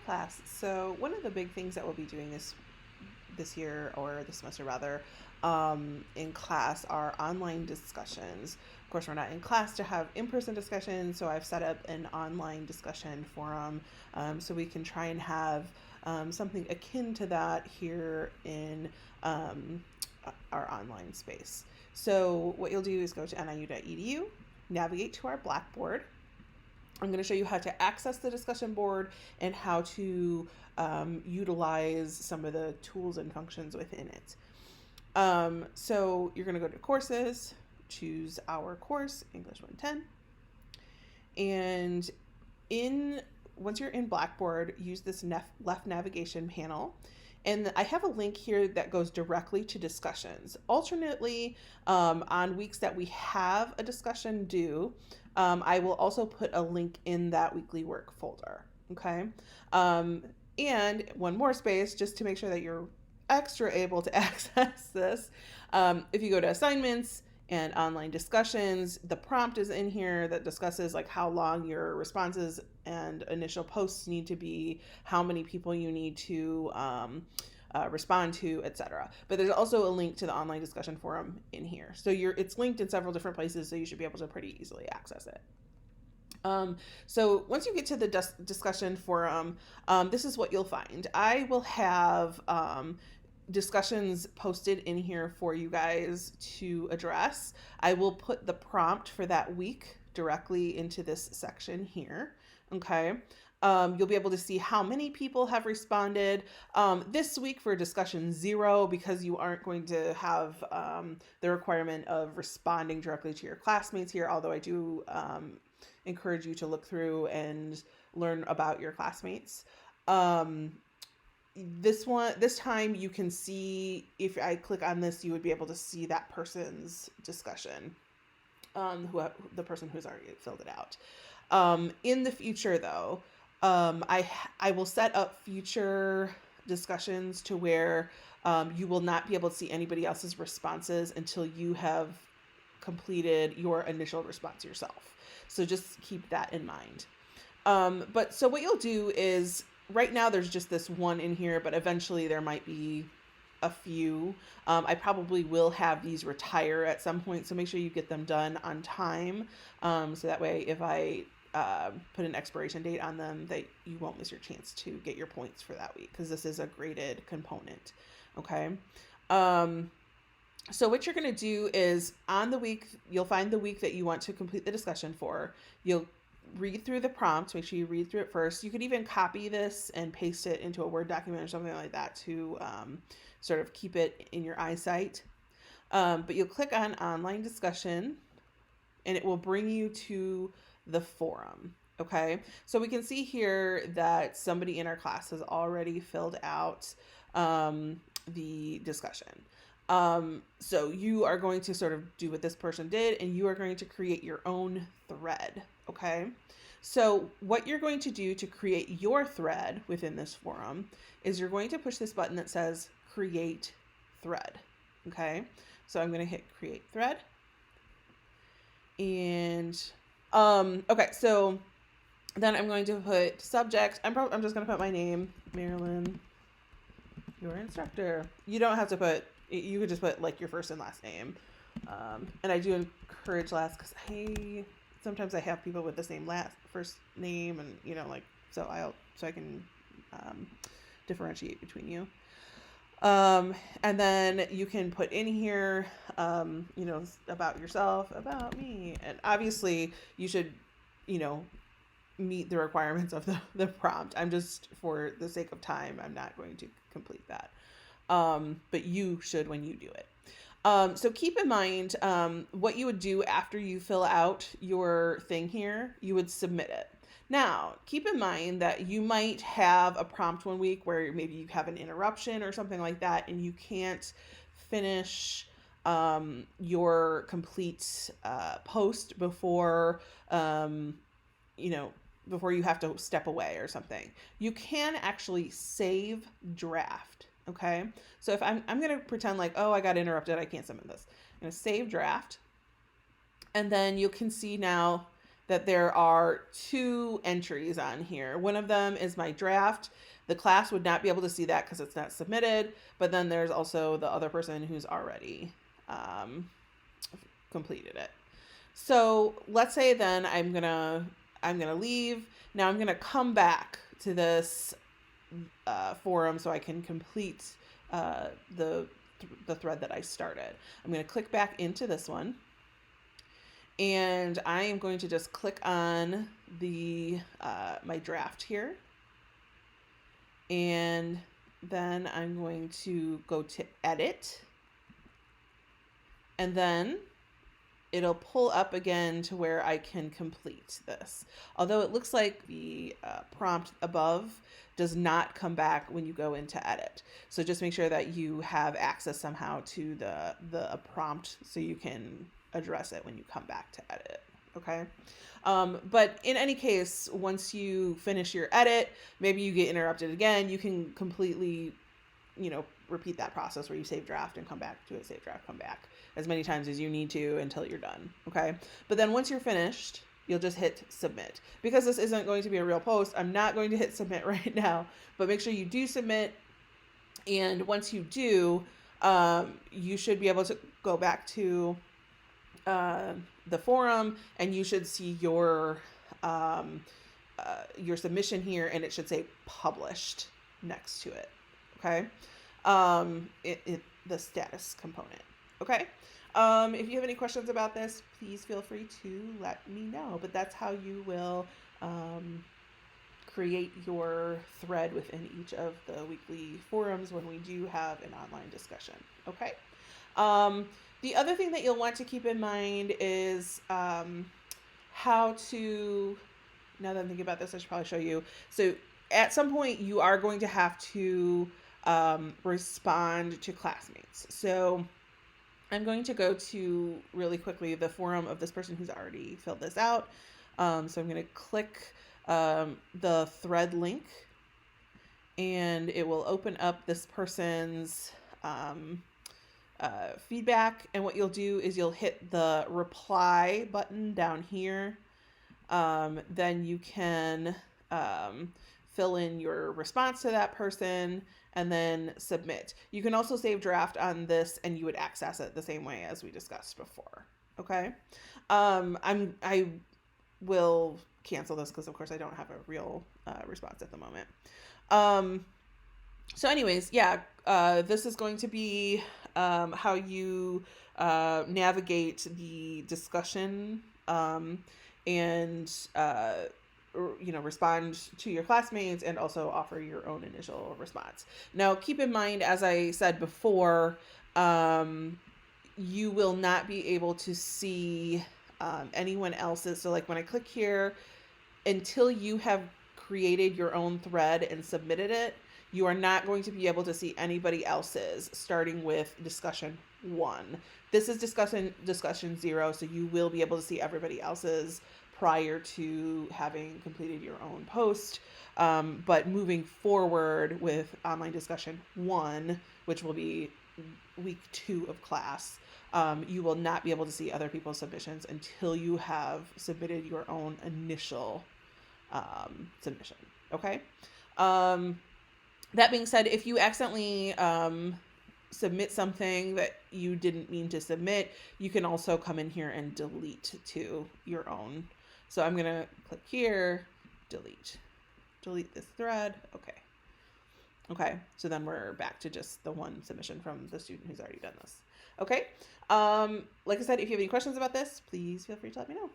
class. So one of the big things that we'll be doing this year, or this semester rather, in class are online discussions. Of course, we're not in class to have in-person discussions, so I've set up an online discussion forum, so we can try and have something akin to that here in our online space. So what you'll do is go to niu.edu, navigate to our Blackboard. I'm going to show you how to access the discussion board and how to utilize some of the tools and functions within it. So you're going to go to courses, choose our course, English 110. And once you're in Blackboard, use this left navigation panel. And I have a link here that goes directly to discussions. Alternately, on weeks that we have a discussion due, I will also put a link in that weekly work folder, okay? And one more space, just to make sure that you're extra able to access this. If you go to assignments and online discussions, the prompt is in here that discusses like how long your responses and initial posts need to be, how many people you need to respond to, etc. But there's also a link to the online discussion forum in here. So it's linked in several different places, so you should be able to pretty easily access it. So once you get to the discussion forum, this is what you'll find. I will have discussions posted in here for you guys to address. I will put the prompt for that week directly into this section here. Okay. You'll be able to see how many people have responded. This week for discussion 0, because you aren't going to have the requirement of responding directly to your classmates here, although I do encourage you to look through and learn about your classmates. This time you can see, if I click on this, you would be able to see that person's discussion, the person who's already filled it out. In the future though, I will set up future discussions to where you will not be able to see anybody else's responses until you have completed your initial response yourself. So just keep that in mind. But so what you'll do is, right now there's just this one in here, but eventually there might be a few. I probably will have these retire at some point, so make sure you get them done on time. So that way if I put an expiration date on them, that you won't miss your chance to get your points for that week, because this is a graded component. Okay. So what you're going to do is, on the week, you'll find the week that you want to complete the discussion for. You'll read through the prompt. Make sure you read through it first. You could even copy this and paste it into a Word document or something like that to sort of keep it in your eyesight. But you'll click on online discussion and it will bring you to the forum. Okay. So we can see here that somebody in our class has already filled out the discussion. So you are going to sort of do what this person did, and you are going to create your own thread. Okay. So what you're going to do to create your thread within this forum is you're going to push this button that says create thread. Okay. So I'm going to hit create thread. And, okay. So then I'm going to put subject. I'm just going to put my name, Marilyn, your instructor. You don't have to put, you could just put like your first and last name. And I do encourage last, because sometimes I have people with the same first name, and so I can differentiate between you. And then you can put in here, about yourself, about me, and obviously you should, meet the requirements of the prompt. I'm just, for the sake of time, I'm not going to complete that. But you should when you do it. So keep in mind, what you would do after you fill out your thing here, you would submit it. Now, keep in mind that you might have a prompt one week where maybe you have an interruption or something like that, and you can't finish your complete post before, before you have to step away or something. You can actually save draft. Okay. So if I'm going to pretend like, oh, I got interrupted, I can't submit this. I'm going to save draft. And then you can see now that there are 2 entries on here. One of them is my draft. The class would not be able to see that because it's not submitted, but then there's also the other person who's already completed it. So let's say then I'm gonna leave. Now I'm gonna come back to this forum so I can complete the thread that I started. I'm gonna click back into this one, and I am going to just click on the my draft here, and then I'm going to go to edit, and then it'll pull up again to where I can complete this. Although it looks like the prompt above does not come back when you go into edit. So just make sure that you have access somehow to the prompt so you can address it when you come back to edit. Okay. But in any case, once you finish your edit, maybe you get interrupted again, you can completely, repeat that process where you save draft and come back to it, save draft, come back as many times as you need to until you're done. Okay. But then once you're finished, you'll just hit submit. Because this isn't going to be a real post, I'm not going to hit submit right now, but make sure you do submit. And once you do, you should be able to go back to the forum, and you should see your submission here, and it should say published next to it. Okay. The status component. Okay. If you have any questions about this, please feel free to let me know. But that's how you will create your thread within each of the weekly forums when we do have an online discussion. Okay. The other thing that you'll want to keep in mind is how to, now that I'm thinking about this, I should probably show you. So at some point you are going to have to respond to classmates. So I'm going to go to really quickly the forum of this person who's already filled this out. So I'm going to click the thread link, and it will open up this person's feedback. And what you'll do is you'll hit the reply button down here. Then you can fill in your response to that person and then submit. You can also save draft on this, and you would access it the same way as we discussed before. Okay. I will cancel this because of course I don't have a real response at the moment. So anyways, yeah, this is going to be how you navigate the discussion and respond to your classmates and also offer your own initial response. Now, keep in mind, as I said before, you will not be able to see anyone else's. So like when I click here, until you have created your own thread and submitted it, you are not going to be able to see anybody else's, starting with discussion 1. This is discussion 0, so you will be able to see everybody else's prior to having completed your own post. But moving forward with online discussion 1, which will be week 2 of class, you will not be able to see other people's submissions until you have submitted your own initial submission. Okay. That being said, if you accidentally submit something that you didn't mean to submit, you can also come in here and delete to your own. So I'm going to click here, delete this thread. Okay. So then we're back to just the one submission from the student who's already done this. Okay. Like I said, if you have any questions about this, please feel free to let me know.